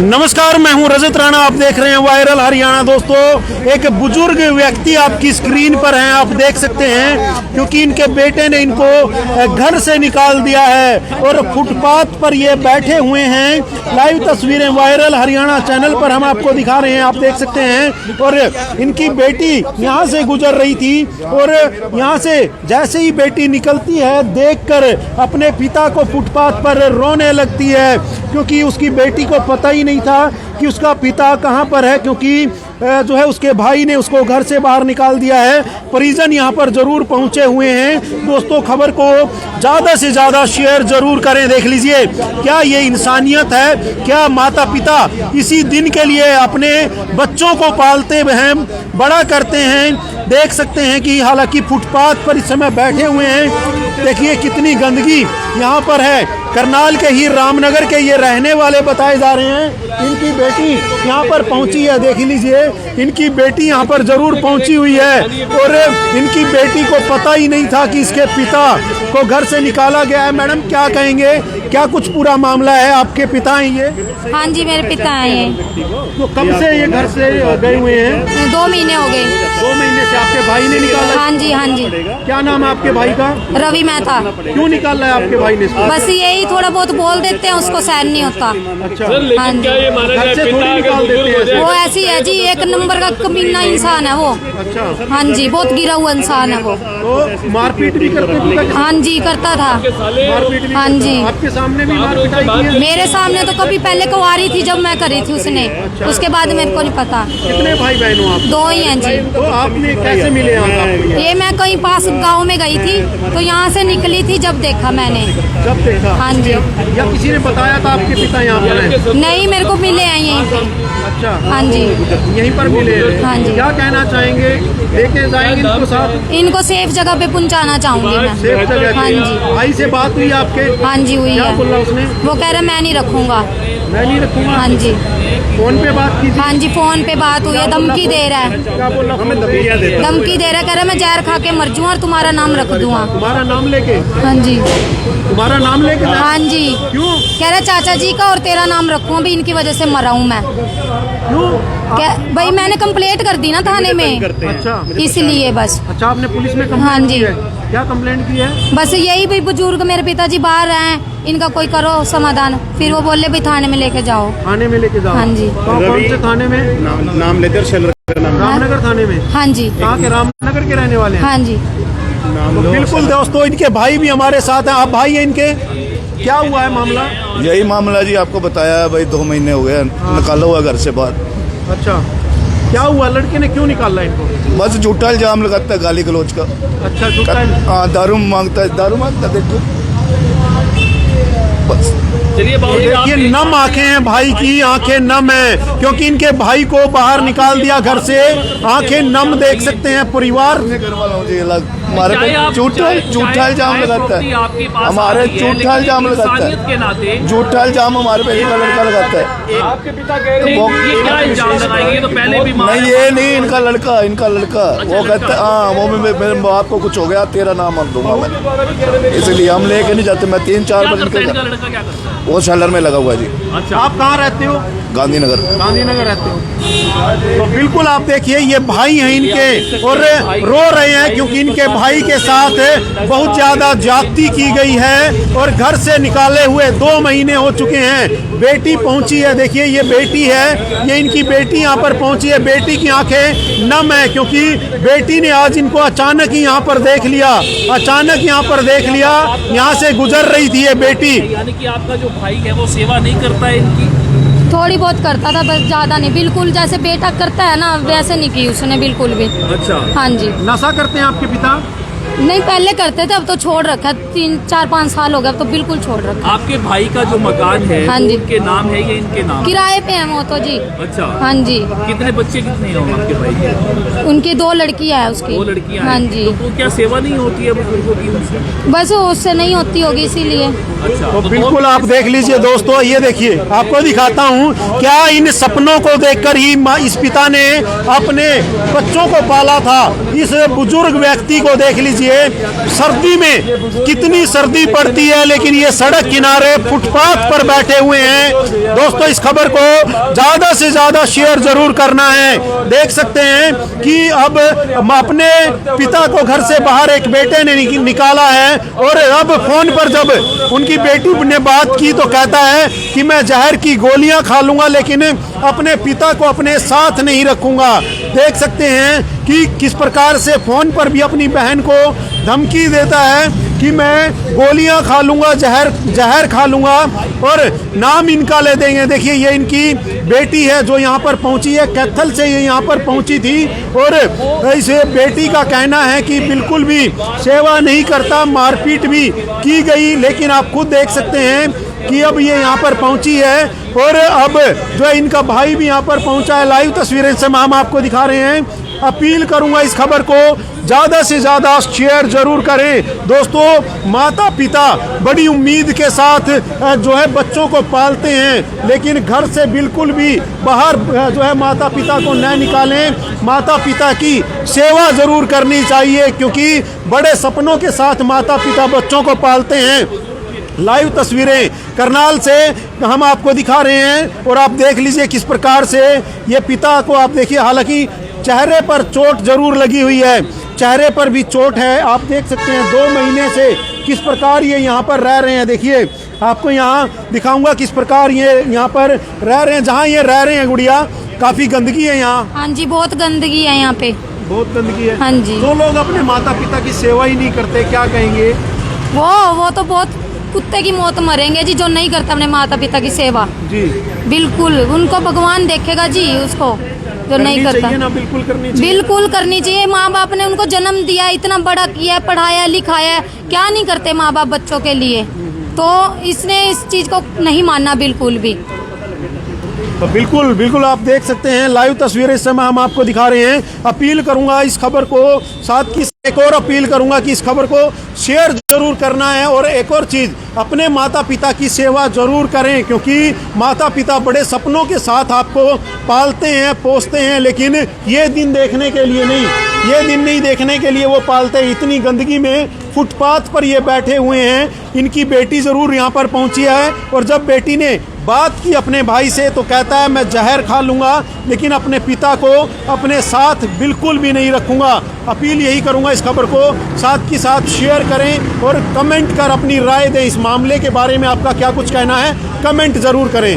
नमस्कार, मैं हूं रजत राणा। आप देख रहे हैं वायरल हरियाणा। दोस्तों, एक बुजुर्ग व्यक्ति आपकी स्क्रीन पर हैं, आप देख सकते हैं, क्योंकि इनके बेटे ने इनको घर से निकाल दिया है और फुटपाथ पर ये बैठे हुए हैं। लाइव तस्वीरें वायरल हरियाणा चैनल पर हम आपको दिखा रहे हैं, आप देख सकते हैं। और इनकी बेटी यहाँ से गुजर रही थी और यहाँ से जैसे ही बेटी निकलती है, देखकर अपने पिता को फुटपाथ पर रोने लगती है, क्योंकि उसकी बेटी को पता ही नहीं था कि उसका पिता कहां पर है, क्योंकि जो है उसके भाई ने उसको घर से बाहर निकाल दिया है। परिजन यहां पर जरूर पहुंचे हुए हैं। दोस्तों, खबर को ज़्यादा से ज़्यादा शेयर जरूर करें। देख लीजिए, क्या ये इंसानियत है? क्या माता पिता इसी दिन के लिए अपने बच्चों को पालते हैं, बड़ा करते हैं? देख सकते हैं कि हालांकि फुटपाथ पर इस समय बैठे हुए हैं। देखिए कितनी गंदगी यहाँ पर है। करनाल के ही रामनगर के ये रहने वाले बताए जा रहे हैं। इनकी बेटी यहाँ पर पहुँची है, देख लीजिए, इनकी बेटी यहाँ पर जरूर पहुँची हुई है और इनकी बेटी को पता ही नहीं था कि इसके पिता को घर से निकाला गया है। मैडम, क्या कहेंगे? क्या कुछ पूरा मामला है? आपके पिता हैं ये? हाँ जी, मेरे पिता हैं ये। तो कब से ये घर से गए हुए हैं? 2 महीने हो गए। 2 महीने से आपके भाई ने निकाला? हाँ जी, हाँ जी। क्या नाम है आपके भाई का? रवि मेहता। क्यों निकाला है आपके भाई ने? बस यही थोड़ा बहुत बोल देते हैं, उसको सहन नहीं होता। अच्छा, हाँ जी, घर से थोड़ी निकाल देते हैं? वो ऐसी है जी, एक नंबर का कमीना इंसान है वो। अच्छा, हाँ जी, बहुत गिरा हुआ इंसान है वो। तो मारपीट भी करते थे? हाँ जी, करता था। मारपीट भी? हाँ जी। आपके सामने भी मारपीट की है? मेरे सामने तो कभी पहले कुंवारी थी जब मैं करी थी उसने, उसके बाद मेरे को नहीं पता। कितने भाई बहन हो आप? 2 ही हैं जी। तो आपने कैसे मिले यहाँ? ये मैं कहीं पास गांव में गई थी, तो यहाँ से निकली थी जब देखा मैंने। जब देखा? हाँ जी। या किसी ने बताया था आपके पिता यहाँ पर हैं? नहीं, मेरे को मिले हैं यहीं पे। अच्छा, हाँ जी, यहीं पर मिले हैं? हाँ जी। क्या कहना चाहेंगे? लेके जाएंगे इनको साथ? इनको सेफ जगह पे पहुंचाना चाहूंगी मैं। सेफ जगह? हाँ जी। भाई से बात हुई आपके? हाँ जी, हुई क्या है। बोला उसने? वो कह रहा मैं नहीं रखूंगा। मैं नहीं रखूंगा? हाँ जी, फोन पे बात की? हाँ जी, फोन पे बात हुई है। धमकी दे रहा है, क्या बोला? हमें धमकियां देता? धमकी दे रहा है, कह रहा मैं जहर खा के मर जाऊँ और तुम्हारा नाम रख दूंगा। तुम्हारा नाम लेके? हाँ जी, तुम्हारा नाम लेके? हाँ जी। क्यों? कह रहा चाचा जी का और तेरा नाम रखूँ, अभी इनकी वजह से मरा हूँ मैं। क्यों? भाई मैंने कंप्लेंट कर दी ना थाने में, अच्छा, इसलिए बस। अच्छा, आपने पुलिस में हाँ कंप्लेंट जी। की है? क्या कंप्लेंट की है? बस यही भी, बुजुर्ग मेरे पिताजी बाहर हैं, इनका कोई करो समाधान। फिर वो बोले भाई थाने में लेके जाओ। थाने में लेके जाओ? हाँ जी। तो कौन से थाने में? नाम लेते रामनगर थाने में? हाँ जी, कहाँ के? रामनगर के रहने वाले हैं? हाँ जी। तो बिल्कुल दोस्तों, इनके भाई भी हमारे साथ हैं। आप भाई हैं इनके? क्या हुआ है मामला? यही मामला जी, आपको बताया है भाई, 2 महीने हो गए निकाला हुआ घर से बाहर। अच्छा, क्या हुआ? लड़के ने क्यों निकाला इनको? बस झूठा इल्जाम लगाता है, गाली गलौज का। अच्छा, झूठा है? हाँ, दारू मांगता है, देखो बस। ये नम आंखें हैं भाई की, आंखें नम है, क्योंकि इनके भाई को बाहर निकाल दिया घर से। आंखें नम, देख सकते हैं परिवार। घर वाला मुझे हमारे पे झूठा इल्जाम लगाता है, हमारे झूठा इल्जाम लगाता है, झूठा इल्जाम हमारे पे लड़का लगाता है। आपके पिता कह रहे हैं कि ये क्या इल्जाम लगाएंगे? तो पहले भी नहीं, ये नहीं, इनका लड़का वो कहता है हाँ, वो मेरे बाप को कुछ हो गया, तेरा नाम मत दूंगा मैं, इसलिए हम लेके नहीं जाते। मैं 3-4 बजे लड़का क्या करता है? वो शहर में लगा हुआ जी। अच्छा, आप कहाँ रहते हो? गांधीनगर। गांधीनगर रहते हो? तो बिल्कुल आप देखिए, ये भाई हैं इनके और रो रहे हैं, क्योंकि इनके भाई के साथ बहुत ज्यादा ज्यादती की गई है और घर से निकाले हुए 2 महीने हो चुके हैं। बेटी पहुंची है, देखिए ये बेटी है, ये इनकी बेटी यहाँ पर पहुंची है। बेटी की आंखें नम है, क्योंकि बेटी ने आज इनको अचानक ही यहाँ पर देख लिया, अचानक यहाँ पर देख लिया। यहाँ से गुजर रही थी ये बेटी। यानी कि आपका जो भाई है वो सेवा नहीं करता है इनकी? थोड़ी बहुत करता था, बस ज्यादा नहीं। बिल्कुल जैसे बेटा करता है ना, वैसे नहीं की उसने बिल्कुल भी। अच्छा, हाँ जी। नशा करते हैं आपके पिता? नहीं, पहले करते थे, अब तो छोड़ रखा है। 3-4-5 साल हो गए, अब तो बिल्कुल छोड़ रखा है। आपके भाई का जो मकान है हाँ जी। उनके नाम है या इनके नाम? किराए पे है वो तो जी। अच्छा, हाँ जी। कितने बच्चे कितने हैं आपके भाई के? उनकी 2 लड़कियां है उसकी। 2 लड़कियां हाँ हैं। जी। तो वो क्या सेवा नहीं होती है बुजुर्गों की उनसे? बस वो उससे नहीं होती होगी, इसीलिए। अच्छा, तो बिल्कुल आप देख लीजिए दोस्तों, ये देखिए, आपको दिखाता हूँ क्या इन सपनों को देखकर ही इस पिता ने अपने बच्चों को पाला था। इस बुजुर्ग व्यक्ति को देख लीजिए, देखिए सर्दी में कितनी सर्दी पड़ती है, लेकिन ये सड़क किनारे फुटपाथ पर बैठे हुए हैं। दोस्तों इस खबर को ज्यादा से ज्यादा शेयर जरूर करना है। देख सकते हैं कि अब अपने पिता को घर से बाहर एक बेटे ने निकाला है, और अब फोन पर जब उनकी बेटी ने बात की तो कहता है कि मैं जहर की गोलियां खा लूंगा, लेकिन अपने पिता को अपने साथ नहीं रखूंगा। देख सकते हैं कि किस प्रकार से फोन पर भी अपनी बहन को धमकी देता है कि मैं गोलियां खा लूंगा, जहर खा लूंगा, और नाम इनका ले देंगे। देखिए ये इनकी बेटी है जो यहाँ पर पहुंची है, कैथल से ये यहाँ पर पहुंची थी, और इस बेटी का कहना है कि बिल्कुल भी सेवा नहीं करता, मारपीट भी की गई। लेकिन आप खुद देख सकते हैं कि अब ये यहाँ पर पहुंची है, और अब जो है इनका भाई भी यहाँ पर पहुंचा है। लाइव तस्वीरें से हम आपको दिखा रहे हैं। अपील करूंगा इस खबर को ज़्यादा से ज़्यादा शेयर जरूर करें। दोस्तों माता पिता बड़ी उम्मीद के साथ जो है बच्चों को पालते हैं, लेकिन घर से बिल्कुल भी बाहर जो है माता पिता को न निकालें। माता पिता की सेवा ज़रूर करनी चाहिए, क्योंकि बड़े सपनों के साथ माता पिता बच्चों को पालते हैं। लाइव तस्वीरें करनाल से हम आपको दिखा रहे हैं, और आप देख लीजिए किस प्रकार से ये पिता को आप देखिए, हालांकि चेहरे पर चोट जरूर लगी हुई है, चेहरे पर भी चोट है। आप देख सकते हैं 2 महीने से किस प्रकार ये यहाँ पर रह रहे हैं। देखिए आपको यहाँ दिखाऊंगा किस प्रकार ये यहाँ पर रह रहे हैं। जहाँ ये रह रहे हैं गुड़िया, काफ़ी गंदगी है यहाँ। हाँ जी, बहुत गंदगी है यहाँ पे, बहुत गंदगी है। हाँ जी। जो लोग अपने माता पिता की सेवा ही नहीं करते, क्या कहेंगे? वो तो बहुत कुत्ते की मौत मरेंगे जी, जो नहीं करता अपने माता पिता की सेवा। जी बिल्कुल, उनको भगवान देखेगा जी, उसको जो नहीं करता ना, बिल्कुल करनी चाहिए। बिल्कुल करनी चाहिए। माँ बाप ने उनको जन्म दिया, इतना बड़ा किया, पढ़ाया लिखाया, क्या नहीं करते माँ बाप बच्चों के लिए। तो इसने इस चीज को नहीं मानना बिल्कुल भी। तो बिल्कुल आप देख सकते हैं लाइव तस्वीरें इस समय हम आपको दिखा रहे हैं। अपील करूंगा इस खबर को, साथ की एक और अपील करूंगा कि इस खबर को शेयर जरूर करना है। और एक और चीज़, अपने माता पिता की सेवा जरूर करें, क्योंकि माता पिता बड़े सपनों के साथ आपको पालते हैं, पोसते हैं, लेकिन ये दिन देखने के लिए नहीं, ये दिन नहीं देखने के लिए वो पालते हैं। इतनी गंदगी में फुटपाथ पर ये बैठे हुए हैं। इनकी बेटी ज़रूर यहाँ पर पहुँची है, और जब बेटी ने बात की अपने भाई से तो कहता है मैं जहर खा लूँगा, लेकिन अपने पिता को अपने साथ बिल्कुल भी नहीं रखूँगा। अपील यही करूँगा इस खबर को साथ की साथ शेयर करें, और कमेंट कर अपनी राय दें। इस मामले के बारे में आपका क्या कुछ कहना है, कमेंट ज़रूर करें।